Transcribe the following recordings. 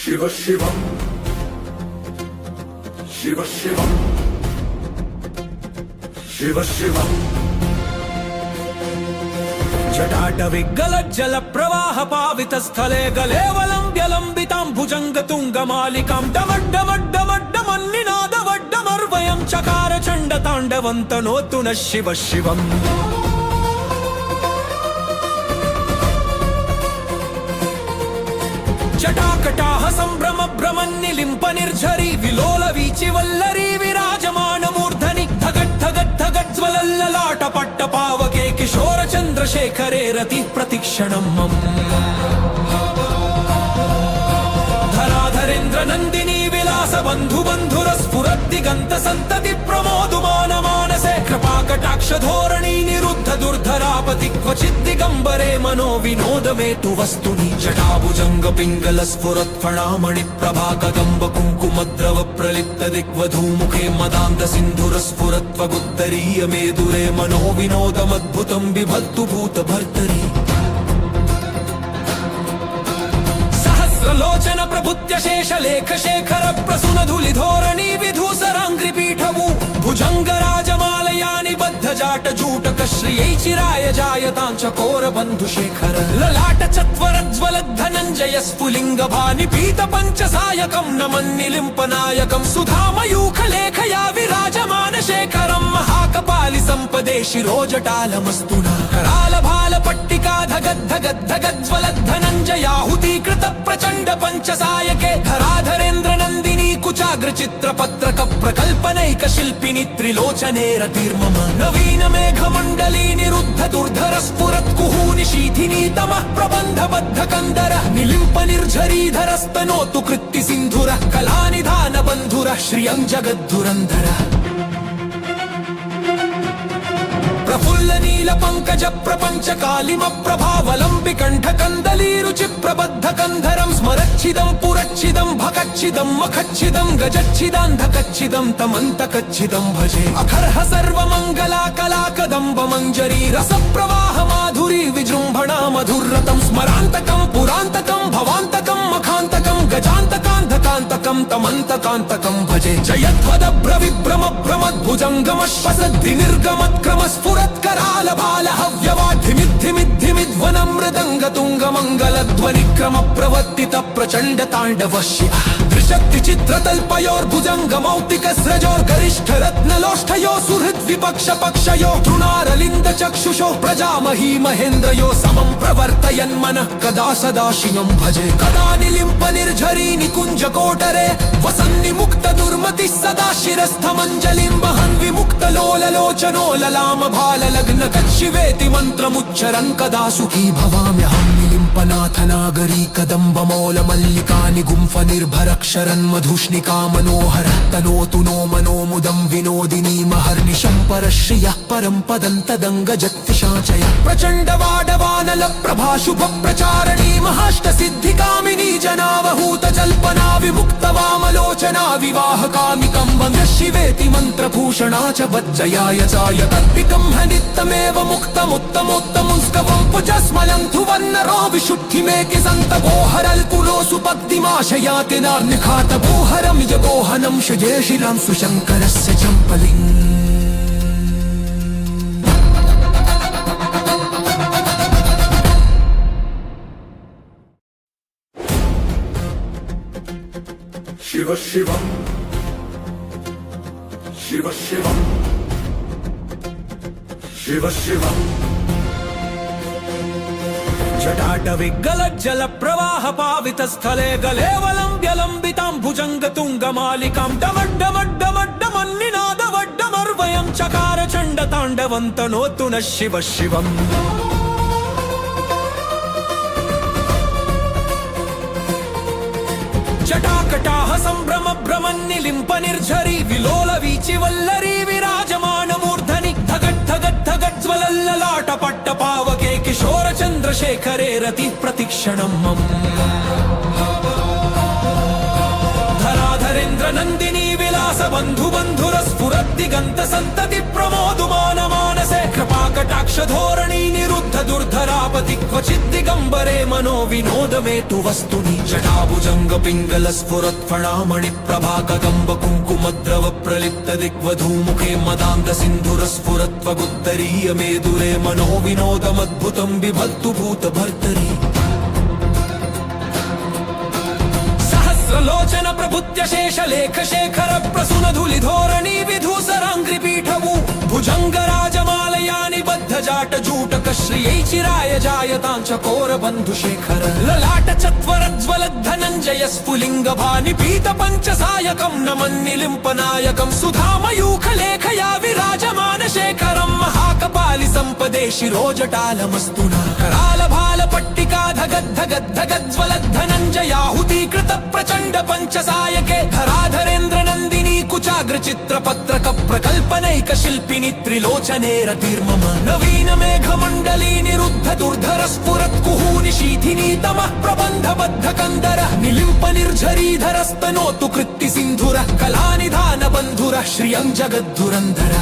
शिव शिवम् शिव शिवम् शिव शिवम् जटाटविगलज्जल प्रवाह पावित स्थले गलेवलम्ब्यलम्बितां भुजङ्गतुङ्गमालिकां डमड्डमड्डमड्डमन्निनादवड्डमर्वयं चकार चण्डताण्डवन्तनोतु नः शिव शिवम् जटाकटाह सम्भ्रम भ्रमन्निलिम्प निर्झरी विलोल वीचि वल्लरी विराजमान मूर्धनि धगट् धगट् धगट् ज्वलल्ललाट पट्ट पावके किशोर चन्द्रशेखरे रति प्रतिक्षणम् मम धराधरेन्द्र नन्दिनी विलास बन्धु बन्धुरस्फुरद्दिगन्त सन्तति प्रमोदुमान मानसे कृपाकटाक्ष धोरणी निरुद्ध दुर्धरापति क्वचित् दिगम्बरे मनो विनोद मे तु वस्तुनि जटाभुजङ्ग पिङ्गल स्फुरत् फणामणि प्रभा कदम्ब कुङ्कुमद्रव प्रलिप्त दिग्वधूमुखे मदान्त सिन्धुर स्फुरत्वगुत्तरीय मेदुरे मनो विनोदमद्भुतं बिभर्तु भूत भर्तरि लोचन प्रभुत्य शेष लेख शेखर प्रसून धूलि धोरणी विधूसराङ्घ्रि पीठमु भुजंग राजमालयानि बद्ध जाट जूटक श्रियै चिराय जायतां चकोर बन्धु शेखर ललाट चत्वरज्वल धनञ्जय स्फुलिङ्ग भानि पीत पंच सायकं नमन्निलिम्प नायकं सुधामयूख लेखया विराजमान शेखरं महाकपालि सम्पदे शिरोजटालमस्तुना कराल भाल पट्टिका धगद् धगद् धगज्वल धनञ्जयाहुति कृत प्रचण्ड पंच सायके धराधरेन्द्र नन्दिनी कुचाग्र चित्र पत्रक प्रकल्पनैक शिल्पिनि त्रिलोचने रतिर्मम नवीन मेघ मण्डली निरुद्ध दुर्धर स्फुरत् कुहूनि शीथिनी तमः प्रबन्ध बद्ध कंदर निलिम्प निर्झरीधरस्तनोतु कृत्ति सिन्धुर कलानिधान बन्धुर श्रियं जगद्धुरन्धर प्रफुल्ल नील पंकज प्रपंच कालिम प्रभावलंबि कंठ कंदली रुचि प्रबद्ध कंधरं स्मरच्छिदं पुरच्छिदं भकच्छिदं मखच्छिदं गजच्छिदान्धकच्छिदं तमन्तकच्छिदं भजे अखर्ह सर्वमंगला कला कदम्ब मंजरी रस प्रवाह माधुरी विजृंभणा मधुरतं स्मरान्तकं पुरान्तकं भवान्तकं मखान्तकं गजान्तकान्धकान्तकं तमन्तकान्तकं भजे जयध्वदभ्र विभ्रम भ्रमद्भुजङ्गमश्वसद्धि निर्गमत्क्रम स्फुरत्कराल बाल हव्यवाद्धिमिद्धिमिद्धिमिद्वनं मृदङ्ग तुङ्ग मङ्गलध्वनिक्रम प्रवर्तित प्रचण्ड ताण्डवश्य त्रिशक्ति चित्रतल्पयोर्भुजङ्ग मौक्तिक स्रजोर्गरिष्ठ रत्नलोष्ठयो सुहृद् विपक्ष पक्षयो तृणारलिन्द चक्षुषो प्रजामही महेन्द्रयो समं प्रवर्तयन् मनः कदा सदा शिवं भजे कदा निलिम्प निर्झरी निकुञ्ज कोटरे वसन्नि मुक्त दुर्मतिः सदा शिरस्थमञ्जलिं वहन् विमुक्त लोललोचनो ललाम भाल लग्न कच्छिवेति मन्त्रमुच्चरन् कदा सुखी भवाम्यहं निलिम्पनाथ नागरी कदम्ब मौल मल्लिकानि गुम्फ निर्भरक्षरन् मधुष्णिका मनोहर तनोतु नो मनो मुदं विनोदिनी महर्निशं परश्रियः परं पदं तदङ्गजत्पिशाचय प्रचण्ड वाडवानल प्रभा शुभ प्रचारणी महाष्ट सिद्धिकामिनी जनावहूत जल्पना विमुक्त वामलोचना विवाह कामिकं वन्द्य शिवेति मन्त्रभूषणा च वज्जयाय चाय तत्पिकं हनित्तमेव मुक्तमुत्तमोत्तमुंस्कवं पुजस्मलन्थु वन्नरो विशुद्धिमेकि सन्तगोहरल्पुरोऽसु पक्तिमाशयाति नार्निखात गोहरं यगोहनं शजे शिलां सुशङ्करस्य चम्पलिम् शिव शिवम् शिव शिवम् शिव शिवम् जटाटविगलज्जल प्रवाह पावित स्थले गलेवलम्ब्यलम्बितां भुजङ्गतुङ्गमालिकां डमड्डमड्डमड्डमन्निनादवड्डमर्वयं चकार चण्डताण्डवन्तनोतु नः शिव शिवम् जटाकटाह सम्भ्रम भ्रमन्निलिम्प निर्झरी विलोल वीचि वल्लरी विराजमान मूर्धनि धगट् धगट् धगट् ज्वलल्ललाट पट्ट पावके किशोर चन्द्रशेखरे रति प्रतिक्षणं मम धराधरेन्द्र नन्दिनी विलास बन्धु बन्धुर स्फुरद्दिगन्त सन्तति प्रमोदुमान मानसे कृपाकटाक्ष धोरणी निरुद्ध दुर्धरापति क्वचित् दिगम्बरे మనో వినోదమేతు వస్తుని జటాభుజంగ పింగళ స్ఫురత్ఫణామణి ప్రభాకదంబ కుంకుమద్రవ ప్రలిప్త దిగ్వధూముఖే మదాంత సింధుర స్ఫురత్వగుత్తరీయ మేదురే మనో వినోదమద్భుతం బిభర్తు భూత భర్తరీ సహస్రలోచన ప్రభుత్య శేష లేఖ శేఖర ప్రసున ధూళి ధోరణి విధూసరాంగ్రి పీఠము భుజంగ రాజమాలయాని బద్ధ జాట జూటక శ్రియై చిరాయ జాయతాంచ కోర బంధు శేఖర లలాట చత్వరజ్వల ధనంజయ స్ఫులింగ భాని పీత పంచ సాయకం నమన్నిలింపనాయకం సుధామయూఖ లేఖయా విరాజమాన శేఖరం మహాకపాలి సంపదే శిరోజటాలమస్తునా కరాల భాల పట్టికా ధగద్ధగద్ధగజ్వల ధనంజయాహుతీకృత ప్రచండ పంచ సాయకే ధరాధరేంద్ర నందిని కుచాగ్ర చిత్ర పత్రక ప్రకల్పనైక శిల్పిని త్రిలోచనేర తీర్మమ నవీన మేఘ మండలీ నిరుద్ధ దుర్ధర స్ఫురత్ కుహూని శీథిని తమః ప్రబంధ బద్ధ కందర నిలింప నిర్ఝరీధరస్తనోతు కృత్తి సింధుర కళానిధాన బంధుర శ్రియం జగద్ధురంధర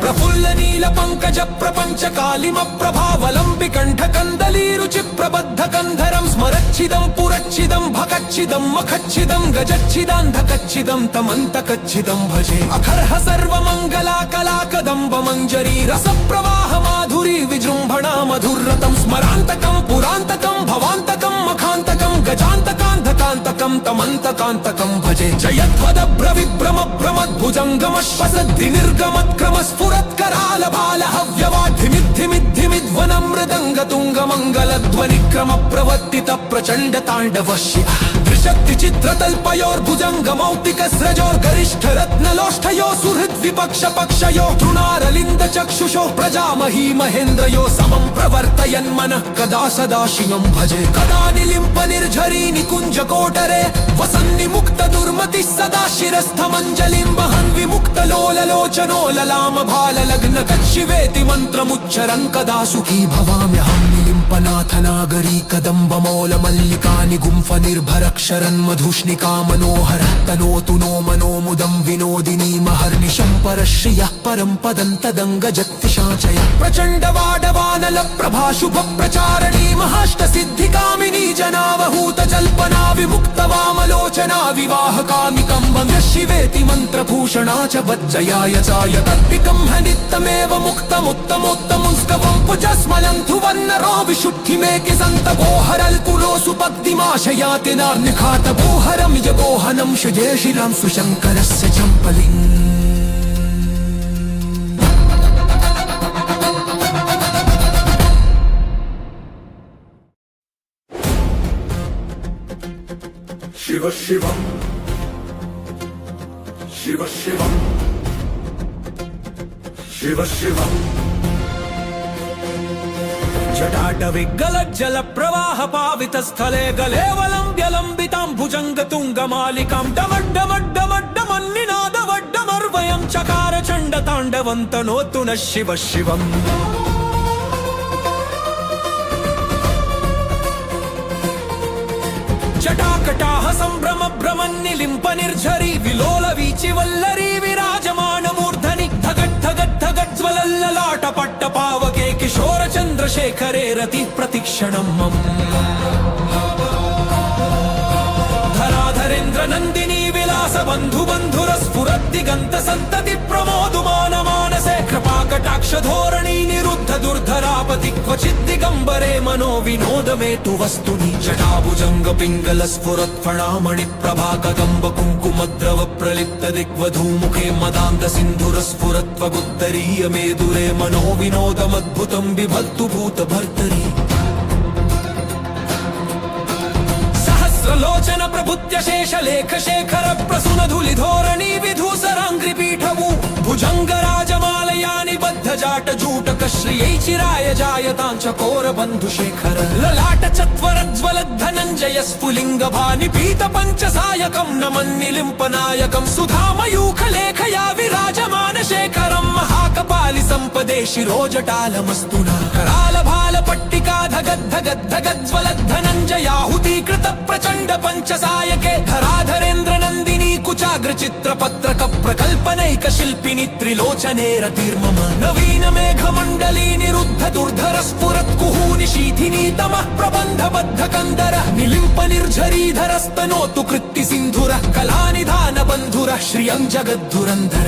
ప్రఫుల్ల నీల పంకజ ప్రపంచ కాళిమ ప్రభావలంబి కంఠ కందలీ రుచి ప్రబద్ధ కంధరం స్మరచ్చిదం పురచ్చిదం భకచ్చిదం మఖచ్చిదం గజచ్చిదాంధకచ్చిదం తమంతకచ్చిదం భజే అఖర్హ సర్వమంగళా కళాకదంబ మంజరీ రస ప్రవాహ మాధురీ విజృంభణా మధుర్రతం స్మరాంతకం పురాంతకం భవాంతకం మఖాంతకం గజాంతకాంధకాంతకం తమంతకాంతకం భజే జయధ్వద భ్రవిభ్రమ భ్రమద్భుజంగమశ్వసద్ధి నిర్గమత్క్రమ స్ఫురత్కరాల బాల హవ్యవాధిమిద్ధిమిద్ధిమిద్వన మృదంగ తుంగ మంగళ ధ్వని క్రమ ప్రవర్తిత ప్రచండ తాండవ శివ త్రిశక్తి చిత్రతల్పయోర్భుజంగ మౌక్తిక స్రజోర్గరిష్ఠ రత్నలోష్ఠయో సుహృద్ విపక్ష పక్షయో తృణారలింద చక్షుషో ప్రజామహీ మహేంద్రయో సమం ప్రవర్తయన్మన కదా సదా శివం భజే కదా నిలింప నిర్ఝరీ నికుంజ కోటరే వసన్ని ముక్త దుర్మతి సదా శిరస్థమంజలిం వహన్ విముక్త లోలలోచనో లలామ భాల లగ్న కచ్చివేతి మంత్రముచ్చరన్ కదా సుఖీ భవామ్యహం నిలింపనాథ నాగరీ కదంబమౌల మల్లికాని గుంఫ నిర్భరక్షరన్ మధుష్ణికా మనోహర తనోతు నో మనోముదం వినోదినీ మహర్నిశం పరశ్రియ పరం పదం తదంగ జత్తిశాచయ ప్రచండ వాడవానల ప్రభాశుభ ప్రచారణీ మహాష్ట సిద్ధి కామినీ జనావహూత జల్పనా విముక్త వామలోచనా వివాహ కామికంబం శివేతి మంత్రభూషణా చ వజ్జయాయ చాయ తత్పికం హనిత్తమేవ ముక్తముత్తమోత్తముంస్కవం పుజస్మలంతు వర్ణరో విశుద్ధిమేకి సంత గోహరల్ కులోసు పద్దిమాశయాతి నార్నిఖాత గోహరం యగోహనం శుజే శిరాం సుశంకరస్య చంపలిం శివ శివం శివ శివం శివ శివం జటాటవిగ్గలజ్జల ప్రవాహ పావిత స్థలే గలేవలంబ్యలంబితాం భుజంగ తుంగ మాలికాం డమడ్డమడ్డమడ్డమన్నినాదవడ్డమర్వయం చకార చండ తాండవంతనోతున శివ శివం జటాకటాహ సంభ్రమ భ్రమన్నిలింప నిర్ఝరీ విలోల వీచి వల్లరీ విరాజమాన మూర్ధని ధగద్ధగద్ధగజ్వలల్లలాట పట్ట పావకే కిశోర చంద్రశేఖరే రతి ప్రతిక్షణం మమ్ ధరాధరేంద్ర నందినీ విలాస బంధు బంధుర స్ఫురద్దిగంత సంతతి ప్రమోదుమాన మానసే కృపాకటాక్ష ధోరణీ నిరుద్ధ దుర్ధరాపతి క్వచిద్దిగంబరే మనో వినోదమేతు వస్తుని జటాభుజంగ పింగళ స్ఫురత్ఫణామణి ప్రభాకదంబ కుంకుమద్రవ ప్రలిప్త దిగ్వధూముఖే మదాంత సింధుర స్ఫురత్వగుత్తరీయ మేదురే మనో వినోదమద్భుతం బిభర్తు భూత భర్తరీ సహస్రలోచన ప్రభుత్య శేష లేఖ శేఖర ప్రసున ధూళి ధోరణి విధూసరాంగ్రి పీఠము భుజంగ రాజమాలయాని బద్ధ జాట జూటక శ్రియై చిరాయ జాయతాంచ కోర బంధు శేఖర లలాట చత్వరజ్వల ధనంజయ స్ఫులింగ భాని పీత పంచ సాయకం నమన్నిలింపనాయకం సుధామయూఖ లేఖయా విరాజమాన శేఖరం మహాకపాలి సంపదే శిరోజటాలమస్తునా కరాల భాల పట్టికా ధగద్ధగద్ధగజ్వల ధనంజయాహుతీకృత ప్రచండ పంచ సాయకే ధరాధరేంద్ర నందిని కుచాగ్ర చిత్ర పత్రక ప్రకల్పనైక శిల్పిని త్రిలోచనేర తీర్మమ నవీన మేఘ మండలీ నిరుద్ధ దుర్ధర స్ఫుర निशीथिनी तमः प्रबन्धबद्ध कंदर निलिम्प निर्झरीधरस्तनोतु कृत्ति सिन्धुर कलानिधान बन्धुर श्रियं जगद्धुरन्धर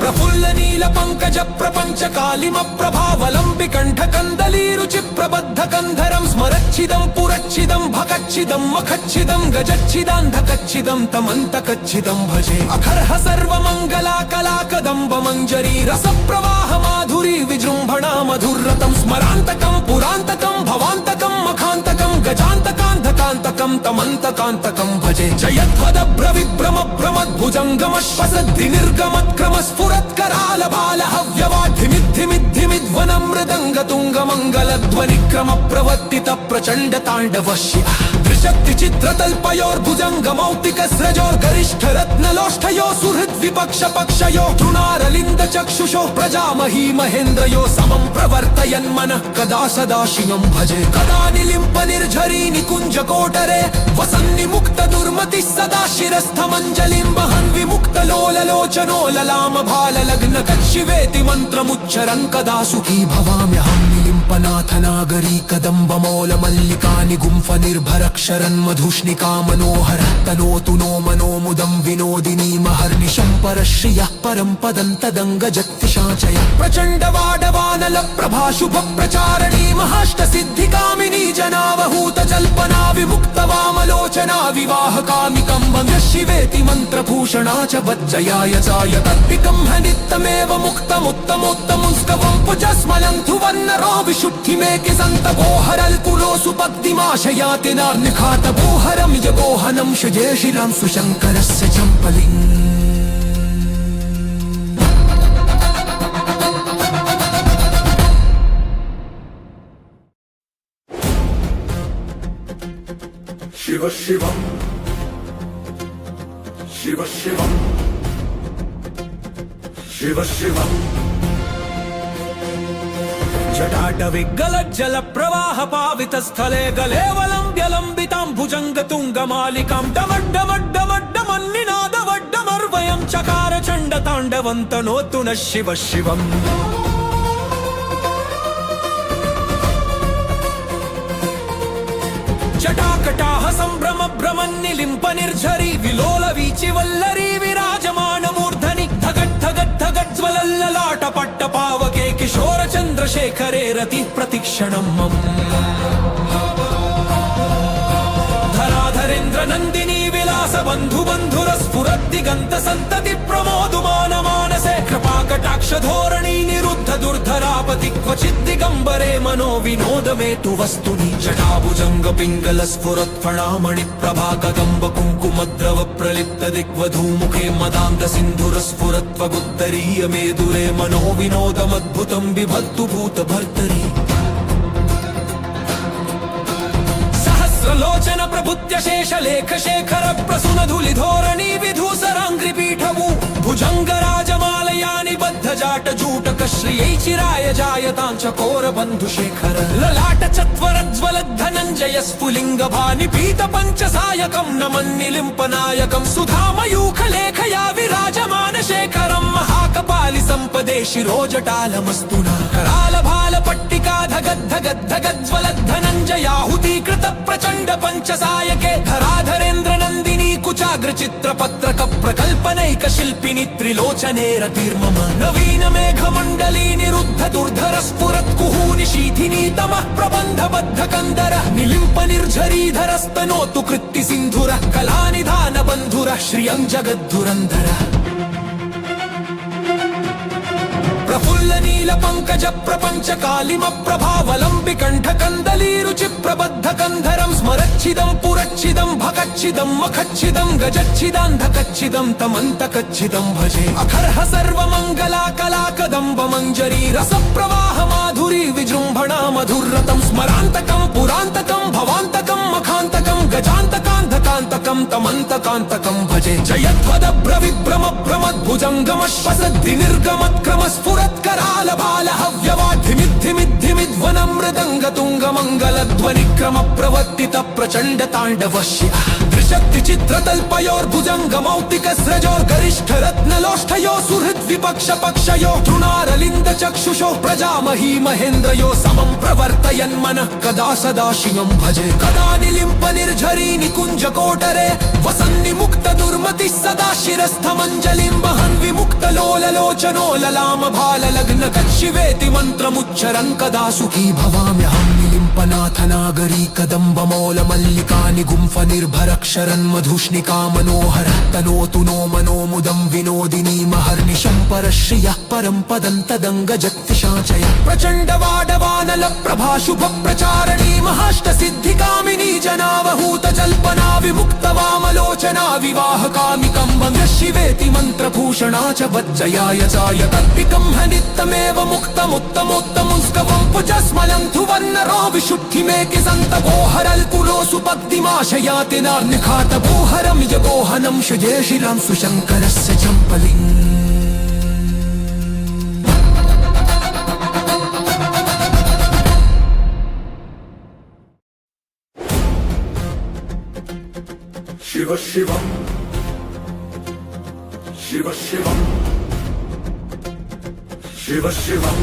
प्रफुल्ल नील पंकज प्रपंच कालिम प्रभावलंबि कंठ कंदली रुचि प्रबद्ध कंधरं स्मरच्छिदं पुरच्छिदं भकच्छिदं मखच्छिदं गजच्छिदान्धकच्छिदं तमन्तकच्छिदं भजे अखर्ह सर्वमंगला कला कदम्ब मंजरी रस प्रवाह माधुरी विजृंभणा मधुरतं स्मरान्तकं पुरान्तकं भवान्तकं मखान्तकं गजान्तकान्धकान्तकं तमन्तकान्तकं भजे जयध्वदभ्र विभ्रम भ्रमद्भुजङ्गमश्वसद्धि निर्गमत्क्रमस्फुरत्कराल बाल हव्यवाढिमिद्धिमिद्धिमिद्वनं मृदङ्ग तुङ्ग मङ्गलध्वनिक्रम प्रवर्तित प्रचण्ड ताण्डवश्य त्रिशक्ति चित्रतल्पयोर्भुजङ्ग मौक्तिक स्रजोर्गरिष्ठ रत्नलोष्ठयो सुहृद् विपक्ष पक्षयो तृणारलिन्द चक्षुषो प्रजामही महेन्द्रयो समं प्रवर्तयन् मनः कदा सदा शिवं भजे कदा निलिम्प निर्झरी निकुञ्ज कोटरे वसन्निमुक्त दुर्मतिः सदा शिरस्थमञ्जलिं वहन् विमुक्त लोललोचनो ललाम भाल लग्न कच्छिवेति मन्त्रमुच्चरन् कदा सुखी भवाम्यहं निलिम्पनाथ नागरी कदम्ब मौल मल्लिका निगुम्फ निर्भरक्षरन् मधुष्णिका मनोहर तनोतु नो मनो मुदं विनोदिनी महर्निशं परश्रियः परं पदं तदङ्गजत्तिशाचय प्रचण्ड वाडवानल प्रभा शुभ प्रचारणी महाष्ट सिद्धिकामिनी जनावहूत जल्पना विमुक्त वामलोचना विवाह कामिकं वन्द्य शिवेति मन्त्रभूषणा च वज्जयाय चाय तत्पिकं हनित्तमेव मुक्तमुत्तमोत्तमुंस्कवं पुजस्मलन्तु वन्नरो विशुद्धिमेकि सन्त गोहरल् कुलो सुपद्दिमाशयाति नार्निखात गोहरं यगोहनं शुजेशिलां सुशङ्करस्य चम्पलिम् शिव शिवम् शिव शिवम् शिव शिवम् जटाटविगलज्जल प्रवाह पावित स्थले गलेवलम्ब्यलम्बितां भुजङ्ग तुङ्गमालिकां डमड्डमड्डमड्डमन्निनादवड्डमर्वयं चकार चण्ड ताण्डवन्तनोतु नः शिव शिवम् जटाकटाह सम्भ्रम भ्रमन्निलिम्प निर्झरी विलोल वीचि वल्लरी विराजमान मूर्धनि धगट् धगट् धगट् ज्वलल्ललाट पट्ट पावके किशोर चन्द्रशेखरे रति प्रतिक्षणं मम धराधरेन्द्र नन्दिनी विलास बन्धु बन्धुर स्फुरद्दिगन्त सन्तति प्रमोदुमान मानसे कृपाकटाक्ष धोरणी निरुद्ध दुर्धरापति क्वचित् दिगम्बरे मनो विनोद मे तु वस्तुनि जटाभुजङ्ग पिङ्गल स्फुरत् फणामणि प्रभा कदम्ब कुङ्कुमद्रव प्रलिप्त दिग्वधूमुखे मदान्त सिन्धुर स्फुरत्वगुत्तरीय मेदुरे मनो विनोदमद्भुतं बिभत्तु भूत भर्तरि लोचन प्रभुत्य शेष लेख शेखर प्रसून धूलि धोरणी विधूसराङ्घ्रि पीठवु भुजङ्ग राजमालयानि बद्ध जाट जूटक श्रियै चिराय जायतां चकोर बन्धु शेखर ललाट चत्वरज्वल धनञ्जय स्फुलिङ्ग भानि पीत पञ्चसायकं नमन्निलिम्प नायकं सुधामयूख लेखया विराजमान शेखरं महाकपालि सम्पदे शिरोजटालमस्तुना कराल भाल पट्टिका धगद्धगद्धगज्ज्वल धनञ्जयाहुति कृत प्रचण्ड पञ्चसायके धराधरेन्द्र नन्दिनी कुचाग्र चित्रपत्रक प्रकल्पनैक शिल्पिनि त्रिलोचने रतिर्मम नवीन मेघमण्डली निरुद्ध दुर्धर स्फुरत् कुहूनि शीथिनी तमः प्रबन्धबद्ध कंदर निलिम्प निर्झरीधरस्तनोतु कृत्ति सिन्धुर कलानिधान बन्धुर श्रियं जगद्धुरन्धर प्रफुल्ल नील पंकज प्रपंच कालिम प्रभावलंबि कंठ कंदली रुचि प्रबद्ध कंधरं स्मरच्छिदं पुरच्छिदं भकच्छिदं मखच्छिदं गजच्छिदान्धकच्छिदं तमन्तकच्छिदं भजे अखर्ह सर्वमंगला कला कदम्ब मंजरी रस प्रवाह माधुरी विजृंभणा मधुरतं स्मरान्तकं पुरान्तकं भवान्तकं मखान्तकं गजान्तकान्धकान्तकं तमन्तकान्तकं भजे जयध्वदभ्र विभ्रम भ्रमद्भुजङ्गमश्वसद्धि निर्गमत्क्रम स्फुरत्कराल बाल हव्यवाढिमिद्धिमिद्धिमिद्वनं मृदङ्ग तुङ्ग मङ्गलध्वनिक्रम प्रवर्तित प्रचण्ड ताण्डवश्य त्रिशक्ति चित्रतल्पयोर्भुजङ्गमौक्तिकस्रजोर्गरिष्ठरत्नलोष्ठयो सुहृद्विपक्ष पक्षयो तृणारलिन्द चक्षुषो प्रजामही महेन्द्रयो समं प्रवर्तयन् मनः कदा सदा शिवं भजे कदा निलिम्प निर्झरी निकुञ्ज कोटरे वसन्नि मुक्त दुर्मतिः सदा शिरस्थमञ्जलिं वहन् विमुक्त लोललोचनो ललाम भाल लग्न कच्छिवेति मन्त्रमुच्चरन् कदा सुखी भवाम्यहं निलिम्पनाथ नागरी कदम्बमौल मल्लिकानि गुम्फ निर्भरक्षरन् मधुष्णिका मनोहर तनोतु नो मनो मुदं विनोदिनी महर्निशं परश्रियः परं पदं तदङ्गजत्तिशाचय प्रचण्ड वाडवानल प्रभा शुभ प्रचारणी महाष्ट सिद्धिकामिनी जनावहूत जल्पना विमुक्त वामलोचना विवाह कामिकं वन्द्य शिवेति मन्त्रभूषणा च वज्जयाय चाय तत्पिकं हनित्तमेव मुक्तमुत्तमोत्तमुंस्कवं पुजस्मलन्थु वन्नरो विशुद्धिमेकि सन्तपोहरल् पुरोसु पक्तिमाशयाति नार्निखातपोहरं यगोहनं शुजे शिरां सुशङ्करस्य चम्पलिम् शिव शिवं शिव शिवं शिव शिवं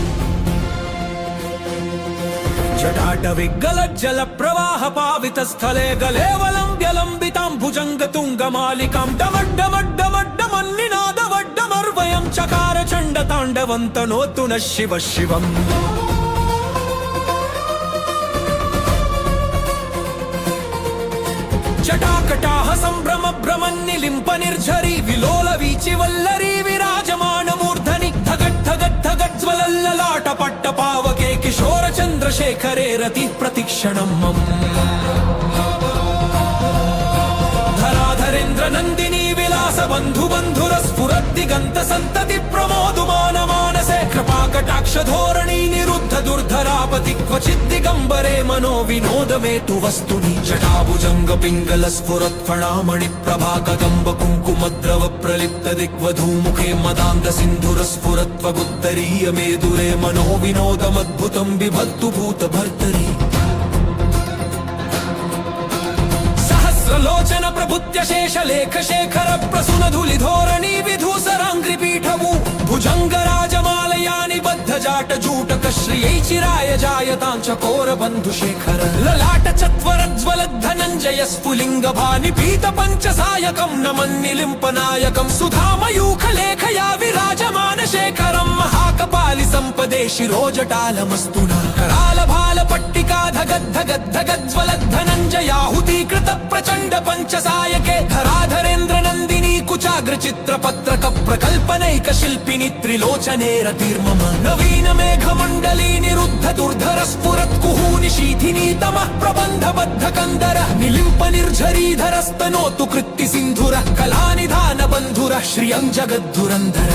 जटाटविगलज्जल प्रवाह पावित स्थले गलेवलं व्यलम्बितां भुजङ्ग तुङ्गमालिकां डमड्डमड्डमड्डमन्निनादवड्डमर्वयं चकार चण्ड ताण्डवन्तनोतु नः शिव शिवम् जटाकटाह सम्भ्रम भ्रमन्निलिम्प निर्झरी विलोल वीचि वल्लरी विराजमान मूर्धनि धगट् धगट् धगट् ज्वलल्ललाट पट्ट पावके किशोर चन्द्रशेखरे रति प्रतिक्षणं मम धराधरेन्द्र नन्दिनी विलास बन्धु बन्धुर स्फुरद्दिगन्त सन्तति प्रमोदुमान मानसे कृपाकटाक्ष धोरणी निरुद्ध दुर्धरापति क्वचित् दिगम्बरे मनो विनोद मे तु वस्तुनि जटाभुजङ्ग पिङ्गल स्फुरत्फणामणि प्रभा कदम्ब कुङ्कुमद्रव प्रलिप्त दिग्वधूमुखे मदान्ध सिन्धुर स्फुरत्वगुत्तरीय मेदुरे मनो विनोदमद्भुतं बिभत्तु भूत भर्तरि लोचन प्रभुत्य शेष लेख शेखर प्रसून धूलि धोरणी विधूसराङ्घ्रि पीठवु भुजङ्ग राजमालयानि बद्ध जाट जूटक श्रियै चिराय जायतां चकोर बन्धु शेखर ललाट चत्वर ज्वलद् धनञ्जय स्फुलिङ्ग भानि पीत पञ्च सायकं नमन्निलिम्प नायकं सुधामयूख लेखया विराजमान शेखरं महाकपालि सम्पदे शिरोजटालमस्तु न कराल भाल पट्टिका धगद् धगद् धगद् ज्वलद् धनञ्जयाहुतीकृत प्रचण्ड पञ्चसायके धराधरेन्द्र नन्दिनी कुचाग्र चित्रपत्रक प्रकल्पनैक शिल्पिनि त्रिलोचने रतिर्मम नवीन मेघमण्डली निरुद्ध दुर्धर स्फुरत् कुहूनि शीथिनी तमः प्रबन्ध बद्ध कन्दर निलिम्प निर्झरीधरस्तनोतु कृत्ति सिन्धुर कलानिधान बन्धुर श्रियं जगद्धुरन्धर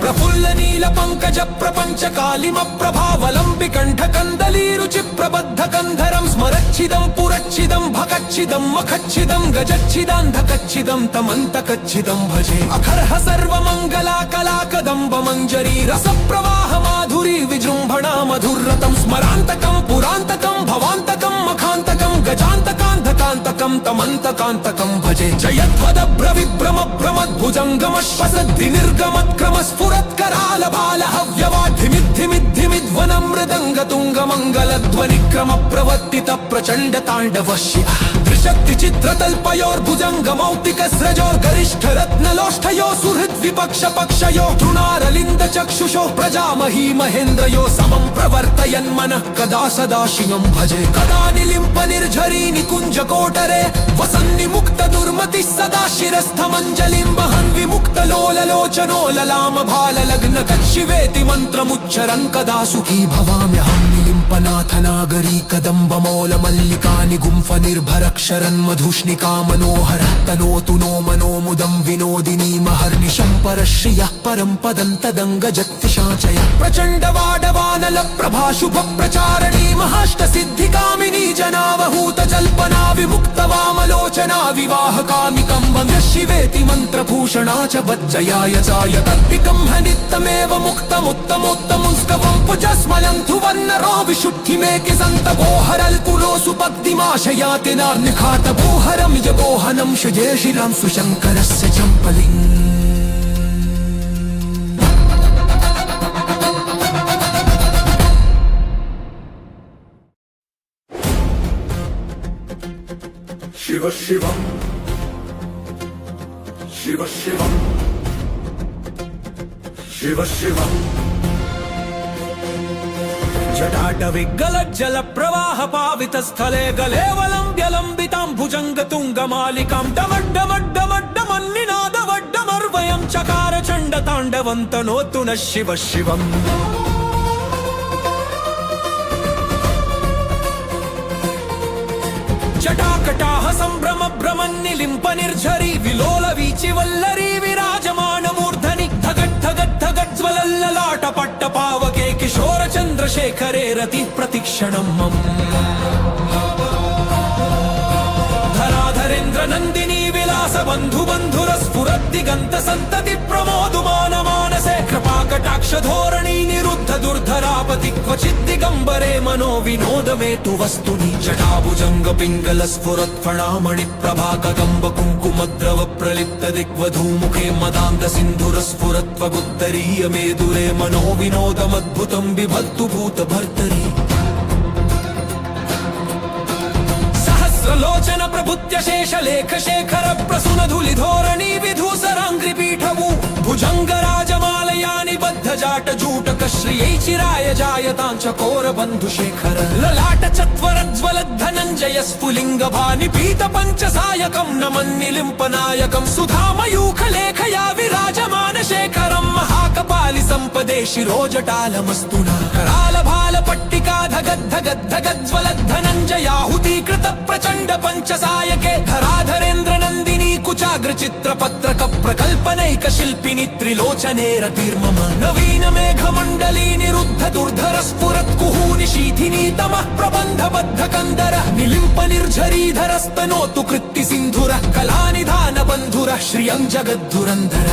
प्रफुल्ल नील पंकज प्रपंच कालिम प्रभावलंबि कंठ कंदली रुचि प्रबद्ध कंधरं स्मरच्छिदं पुरच्छिदं भकच्छिदं मखच्छिदं गजच्छिदान्धकच्छिदं तमन्तकच्छिदं भजे अखर्ह सर्वमंगला कला कदम्ब मंजरी रस प्रवाह माधुरी विजृंभणा मधुरतं स्मरान्तकं पुरान्तकं भवान्तकं मखान्तकं गजान्तकान्धकान्तकं तमन्तकान्तकं भजे जयध्वद भ्रविभ्रम भ्रमद्भुजङ्गमश्वसद्धि निर्गमत्क्रम स्फुरत्कराल बाल हव्यवाद्धिमिद्धिमिद्धिमिद्वनं मृदङ्ग तुङ्ग मङ्गलध्वनिक्रम प्रवर्तित प्रचण्ड ताण्डवश्य त्रिशक्ति चित्रतल्पयोर्भुजङ्गमौक्तिकस्रजोर्गरिष्ठ रत्नलोष्ठयो सुहृद्विपक्ष पक्षयो तृणारलिन्द चक्षुषो प्रजामही महेन्द्रयो समं प्रवर्तयन् मनः कदा सदा शिवं भजे कदा निलिम्प निर्झरी निकुञ्ज कोटरे वसन्नि मुक्त दुर्मतिः सदा शिरस्थमञ्जलिं वहन् विमुक्त लोललोचनो ललाम भाल लग्न कच्छिवेति मन्त्रमुच्चरन् कदा सुखी भवाम्यहं निलिम्पनाथ नागरी कदम्बमौल मल्लिकानि गुम्फ निर्भरक्षरन् मधुष्णिका मनोहर तनोतु नो मनो मुदं विनोदिनी महर्निशं परश्रियः परं पदं तदङ्गजत्तिशाचय प्रचण्ड वाडवानल प्रभा शुभ प्रचारणी महाष्ट सिद्धिकामिनी जनावहूत जल्पना विमुक्त वामलोचना विवाह कामिकं वन्द्य शिवेति मन्त्रभूषणा च वज्जयाय चाय तत्पिकं हनित्तमेव मुक्तमुत्तमोत्तमुंस्कवं पुजस्मलन्थु वन्नरो विशुद्धिमेकि सन्तपोहरल् कुलोऽसु पद्दिमाशयाति नार्निखातपोहरं यगोहनं शुजे शिरां सुशङ्करस्य चम्पलिम् शिव शिवम् शिव शिवम् शिव शिवम् जटाटविगलज्जल प्रवाह पावित स्थले गलेवलं व्यलम्बितां भुजंग तुंगमालिकां डमड्डमड्डमड्डमन्निनादवड्डमर्वयं चकार चण्ड ताण्डवन्तनोतु नः शिव शिवम् जटाकटाह सम्भ्रम भ्रमन्निलिम्प निर्झरी विलोल वीचि वल्लरी विराजमान मूर्धनि धगट् धगट् धगट् ज्वलल्ललाट पट्ट पावके किशोर चन्द्रशेखरे रति प्रतिक्षणं मम धराधरेन्द्र नन्दिनी विलास बन्धु बन्धुर स्फुरद्दिगन्त सन्तति प्रमोदुमान मानसे कृपाकटाक्ष धोरणी निरुद्ध दुर्धरापति क्वचित् दिगम्बरे मनो विनोद मे तु वस्तुनि जटाभुजङ्ग पिङ्गल स्फुरत्फणामणि प्रभाकगम्ब कुङ्कुमद्रव प्रलिप्त दिग्वधूमुखे मदान्त सिन्धुर स्फुरत्वगुत्तरीय मेदुरे मनो विनोदमद्भुतं बिभत्तु भूत भर्तरि लोचन प्रभुत्य शेष लेख शेखर प्रसून धूलि धोरणी विधूसराङ्घ्रि पीठवु भुजंग राजमालयानि बद्ध जाट जूटक श्रियै चिराय जायतां चकोर बन्धु शेखर ललाट चत्वर ज्वलद् धनञ्जय स्फुलिङ्ग भानि पीत पञ्च सायकं नमन्निलिम्प नायकं सुधामयूख लेखया विराजमान शेखरं महाकपालि सम्पदे शिरोजटालमस्तुना कराल भाल पट्टिका धगद् धगद् धगद् ज्वलद् धनञ्जयाहुतीकृत प्रचण्ड पञ्चसायके धराधरेन्द्र नन्दिनी कुचाग्र चित्रपत्रक प्रकल्पनैक शिल्पिनि त्रिलोचने रतिर्मम नवीन मेघमण्डली निरुद्ध दुर्धर स्फुरत् कुहूनि शीथिनी तमः प्रबन्ध बद्ध कन्दर निलिम्प निर्झरीधरस्तनोतु कृत्ति सिन्धुर कलानिधान बन्धुर श्रियं जगद्धुरन्धर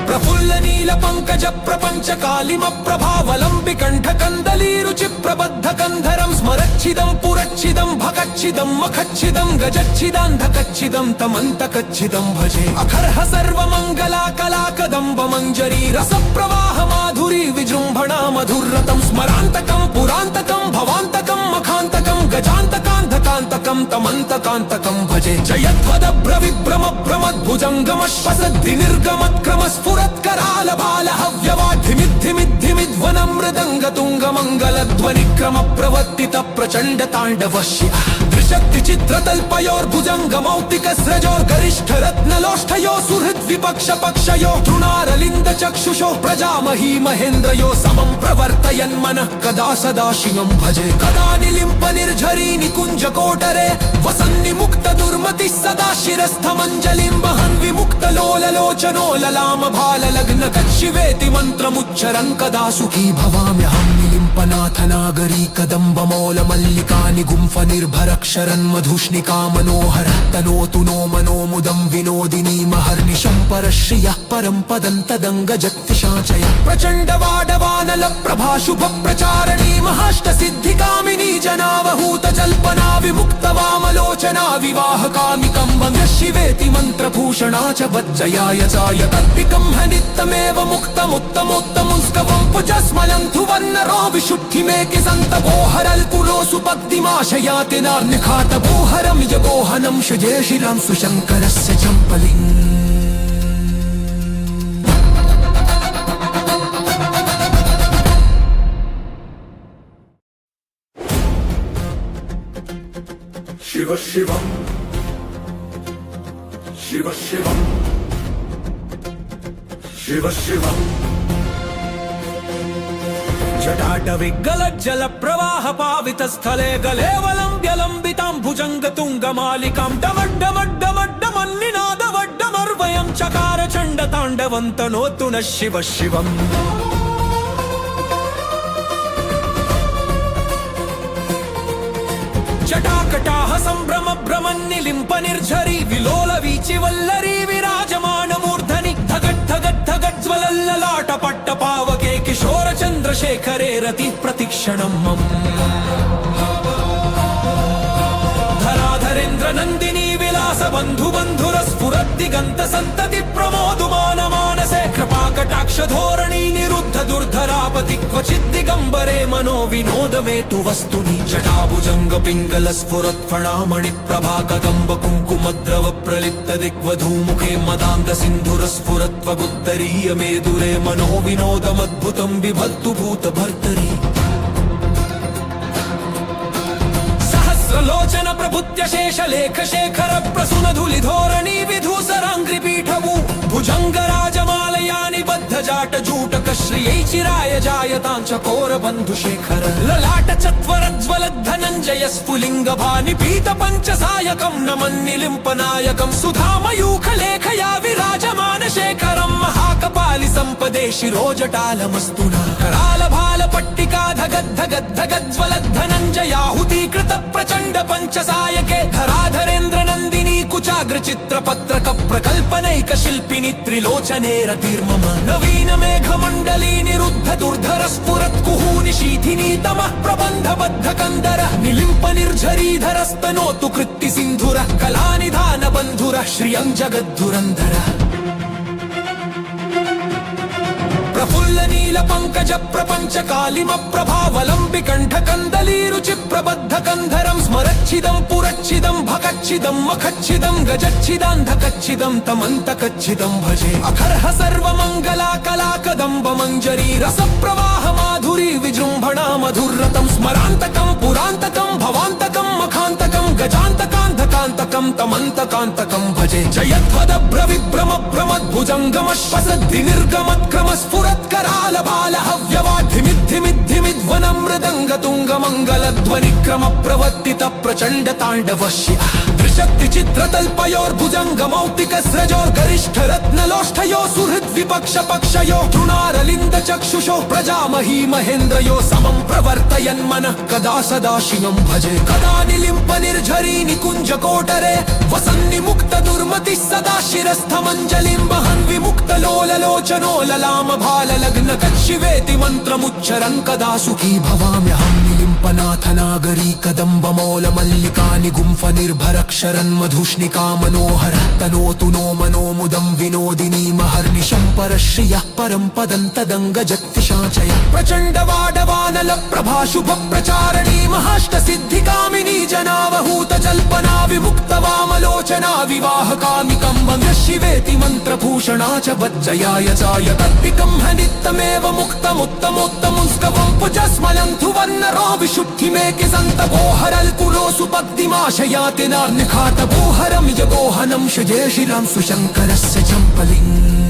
प्रफुल्ल नील पंकज प्रपंच कालिम प्रभावलंबि कंठ कंदली रुचि प्रबद्ध कंधरं स्मरच्छिदं पुरच्छिदं भकच्छिदं मखच्छिदं गजच्छिदान्धकच्छिदं तमन्तकच्छिदं भजे अखर्ह सर्वमंगला कला कदम्ब मंजरी रस प्रवाह माधुरी विजृंभणा मधुरतं स्मरान्तकं पुरान्तकं भवान्तकं मखान्तकं गजान्तकान्धकान्तकं तमन्तकान्तकं भजे जयध्वदभ्र विभ्रम भ्रमद्भुजङ्गमश्वसद्धि निर्गमत्क्रम स्फुरत्कराल बाल हव्यवाद्धिमिद्धिमिद्धिमिद्वनं मृदङ्ग तुङ्ग मङ्गलध्वनिक्रम प्रवर्तित प्रचण्ड ताण्डव शिव त्रिशक्ति चित्रतल्पयोर्भुजङ्ग मौक्तिक स्रजोर्गरिष्ठ रत्नलोष्ठयो सुहृद् विपक्ष पक्षयो तृणारलिन्द चक्षुषो प्रजामही महेन्द्रयो समं प्रवर्तयन् मनः कदा सदा शिवं भजे कदा निलिम्प निर्झरी निकुञ्ज कोटरे वसन्निमुक्त दुर्मतिः सदा शिरस्थमञ्जलिं वहन् विमुक्त लोललोचनो ललाम भाल लग्न कच्छिवेति मन्त्रमुच्चरन् कदा सुखी भवाम्यहं निलिम्पनाथ नागरी कदम्ब मौल मल्लिका निगुम्फ निर्भरक्षरन् मधुष्णिका मनोहर तनोतु नो मनो मुदं विनोदिनी महर्निशं परश्रियः परं पदं तदङ्गजत्तिशाचय प्रचण्ड वाडवानल प्रभाशुभ प्रचारणी महाष्ट सिद्धिकामिनी जनावहूत जल्पना विमुक्त वामलोचना विवाह कामिकं वन्द्य शिवेति मन्त्रभूषणा च वज्जयाय चाय तत्पिकं हनित्तमेव मुक्तमुत्तमोत्तमुस्कवं पुजस्मलं धुवन्नरो विशुद्धिमेकि सन्तपोहरल् कुलोऽसु पद्दिमाशयाति नार्निखातपोहरं यगोहनं शुजे शिरां सुशङ्करस्य चम्पलिम् शिव शिवम् शिव शिवम् शिव शिवम् जटाटविगलज्जल प्रवाह पावित स्थले गलेवलं व्यलम्बितां भुजङ्ग तुङ्गमालिकां डमड्डमड्डमड्डमन्निनादवड्डमर्वयं चकार चण्ड ताण्डवन्तनोतु नः शिव शिवम् जटाकटाह सम्भ्रम भ्रमन्निलिम्प निर्झरी विलोल वीचि वल्लरी विराजमान मूर्धनि धगट् धगट् धगट् ज्वलल्ललाट पट्ट पावके किशोर चन्द्र चन्द्रशेखरे रति प्रतिक्षणम् मम धराधरेन्द्र नन्दिनी विलास बन्धु बन्धुरस्फुरद्दिगन्त सन्तति प्रमोदुमान मानसे कृपाकटाक्ष धोरणी निरुद्ध दुर्धरापति क्वचित् दिगम्बरे मनो विनोद मे तु वस्तुनि जटाभुजङ्ग पिङ्गल स्फुरत् फणामणि प्रभा कदम्ब कुङ्कुमद्रव प्रलिप्त दिग्वधूमुखे मदान्त सिन्धुर स्फुरत्वगुत्तरीय मेदुरे मनो विनोदमद्भुतं बिभर्तु भूत भर्तरि लोचन प्रभुत्य शेष लेख शेखर प्रसून धूलि धोरणी विधूसराङ्घ्रि पीठवु भुजंग राजमालयानि बद्ध जाट जूटक श्रियै चिराय जायतां चकोर बन्धु शेखर ललाट चत्वरज्वल धनञ्जय स्फुलिङ्ग भानि पीत पंच सायकं नमन्निलिम्पनायकं सुधामयूख लेखया विराजमान शेखरं महाकपालि सम्पदे शिरोजटालमस्तुना कराल भाल पट्टिका धगद्धगद्धगज्वल धनञ्जयाहुतीकृत प्रचण्ड पंच सायके धराधरेन्द्र नन्दिनी कुचाग्र चित्र पत्रक प्रकल्पनैक शिल्पिनि त्रिलोचने रतिर्मम नवीन मेघ मण्डली निरुद्ध दुर्धर स्फुरत् कुहूनि शीथिनी तमः प्रबन्ध बद्ध कन्दर निलिम्प निर्झरीधरस्तनोतु कृत्ति सिन्धुर कलानिधान बन्धुर श्रियं जगद्धुरन्धर प्रफुल्ल नील पंकज प्रपंच कालिम प्रभावलंबि कंठ कंदली रुचि प्रबद्ध कंधरं स्मरच्छिदं पुरच्छिदं भकच्छिदं मखच्छिदं गजच्छिदान्धकच्छिदं तमन्तकच्छिदं भजे अखर्ह सर्वमंगला कला कदम्ब मंजरी रस प्रवाह माधुरी विजृंभणा मधुरतं स्मरान्तकं पुरान्तकं भवान्तकं मखान्तकं गजान्तकान्धकान्तकं तमन्तकान्तकं भजे जयध्वदभ्र विभ्रम भ्रमद्भुजङ्गमश्वसद्धि निर्गमत्क्रम स्फुरत्कराल बाल हव्यवाधिमिद्धिमिद्धिमिद्वनं मृदङ्ग तुङ्ग मङ्गलध्वनिक्रम प्रवर्तित प्रचण्ड ताण्डवश्य त्रिशक्ति चित्रतल्पयोर्भुजङ्ग मौक्तिक स्रजोर्गरिष्ठ रत्नलोष्ठयो सुहृद् विपक्ष पक्षयो तृणारलिन्द चक्षुषो प्रजामही महेन्द्रयो समं प्रवर्तयन् मनः कदा सदा शिवं भजे कदा निलिम्प निर्झरी निकुञ्ज कोटरे वसन्नि मुक्त दुर्मतिः सदा शिरस्थमञ्जलिं वहन् विमुक्त लोललोचनो ललाम भाल लग्न कच्छिवेति मन्त्रमुच्चरन् कदा सुखी भवाम्यहं निलिम्पनाथ नागरी कदम्ब मौल मल्लिका निगुम्फ निर्भरक्षरन् मधुष्णिका मनोहर तनोतु नो मनो मुदं विनोदिनी महर्निशं परश्रियः परं पदं तदङ्गजत्तिशाचय प्रचण्ड वाडवानल प्रभा शुभ प्रचारणी महाष्ट सिद्धिकामिनी जनावहूत जल्पना विमुक्त वामलोचना विवाह कामिकं वन्द्य शिवेति मन्त्रभूषणा च वज्जयाय चाय तत्पिकं हनित्तमेव मुक्तमुत्तमोत्तमुंस्कवं पुजस्मलन्थु वर्णरो विशुद्धिमेकि सन्तपोहरल् कुरोसु पद्दिमाशयाति नार्निखात बोहरं यगोहनं शजे शिरां सुशङ्करस्य चम्पलिम्